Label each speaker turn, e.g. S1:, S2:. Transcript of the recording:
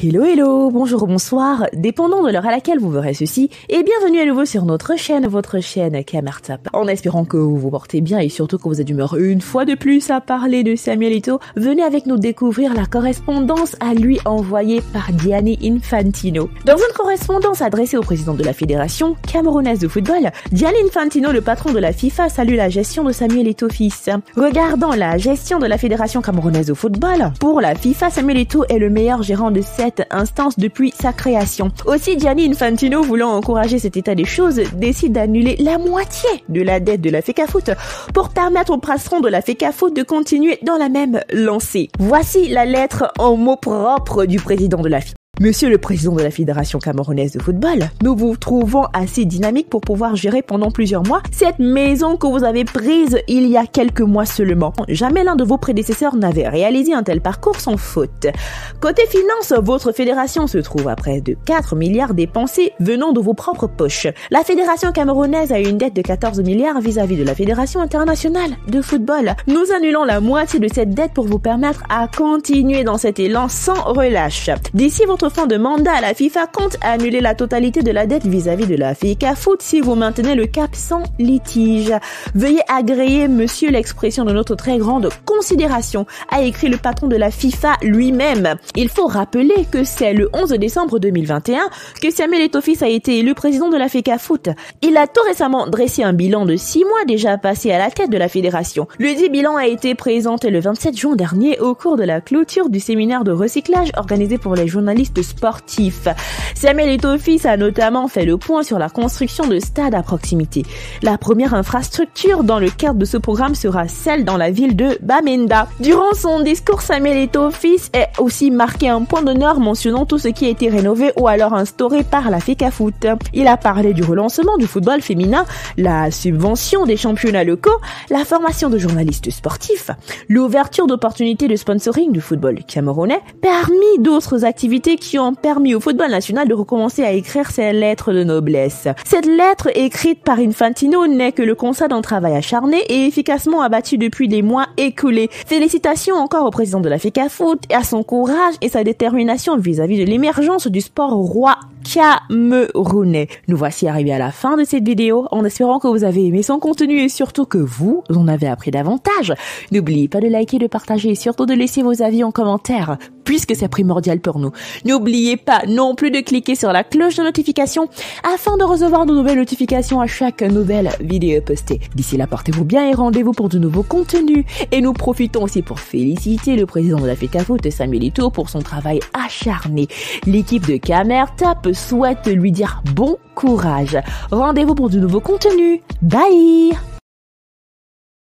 S1: Hello, bonjour, bonsoir, dépendant de l'heure à laquelle vous verrez ceci, et bienvenue à nouveau sur notre chaîne, votre chaîne Kamertap. En espérant que vous vous portez bien et surtout que vous êtes d'humeur une fois de plus à parler de Samuel Eto'o, venez avec nous découvrir la correspondance à lui envoyée par Gianni Infantino. Dans une correspondance adressée au président de la Fédération camerounaise de football, Gianni Infantino, le patron de la FIFA, salue la gestion de Samuel Eto'o fils. Regardant la gestion de la Fédération camerounaise de football, pour la FIFA, Samuel Eto'o est le meilleur gérant de cette instance depuis sa création. Aussi, Gianni Infantino, voulant encourager cet état des choses, décide d'annuler la moitié de la dette de la FECAFOOT pour permettre au patron de la FECAFOOT de continuer dans la même lancée. Voici la lettre en mots propres du président de la FIFA. Monsieur le président de la Fédération camerounaise de football, nous vous trouvons assez dynamique pour pouvoir gérer pendant plusieurs mois cette maison que vous avez prise il y a quelques mois seulement. Jamais l'un de vos prédécesseurs n'avait réalisé un tel parcours sans faute. Côté finances, votre fédération se trouve à près de 4 milliards dépensés venant de vos propres poches. La Fédération camerounaise a une dette de 14 milliards vis-à-vis de la Fédération internationale de football. Nous annulons la moitié de cette dette pour vous permettre à continuer dans cet élan sans relâche. D'ici votre fin de mandat, la FIFA compte annuler la totalité de la dette vis-à-vis de la FECAFOOT si vous maintenez le cap sans litige. Veuillez agréer, monsieur, l'expression de notre très grande considération, a écrit le patron de la FIFA lui-même. Il faut rappeler que c'est le 11 décembre 2021 que Samuel Eto'o fils a été élu président de la FECAFOOT. Il a tout récemment dressé un bilan de 6 mois déjà passé à la tête de la fédération. Le dit bilan a été présenté le 27 juin dernier au cours de la clôture du séminaire de recyclage organisé pour les journalistes sportifs. Samuel Eto'o fils a notamment fait le point sur la construction de stades à proximité. La première infrastructure dans le cadre de ce programme sera celle dans la ville de Bamenda. Durant son discours, Samuel Eto'o fils est aussi marqué un point d'honneur mentionnant tout ce qui a été rénové ou alors instauré par la FECAFOOT. Il a parlé du relancement du football féminin, la subvention des championnats locaux, la formation de journalistes sportifs, l'ouverture d'opportunités de sponsoring du football camerounais, parmi d'autres activités qui ont permis au football national de recommencer à écrire ses lettres de noblesse. Cette lettre écrite par Infantino n'est que le constat d'un travail acharné et efficacement abattu depuis les mois écoulés. Félicitations encore au président de la FECAFOOT et à son courage et sa détermination vis-à-vis de l'émergence du sport roi camerounais. Nous voici arrivés à la fin de cette vidéo en espérant que vous avez aimé son contenu et surtout que vous en avez appris davantage. N'oubliez pas de liker, de partager et surtout de laisser vos avis en commentaire puisque c'est primordial pour nous. N'oubliez pas non plus de cliquer sur la cloche de notification afin de recevoir de nouvelles notifications à chaque nouvelle vidéo postée. D'ici là, portez-vous bien et rendez-vous pour de nouveaux contenus. Et nous profitons aussi pour féliciter le président de la FECAFOOT, Samuel Eto'o, pour son travail acharné. L'équipe de Kamertap souhaite lui dire bon courage. Rendez-vous pour de nouveaux contenus. Bye!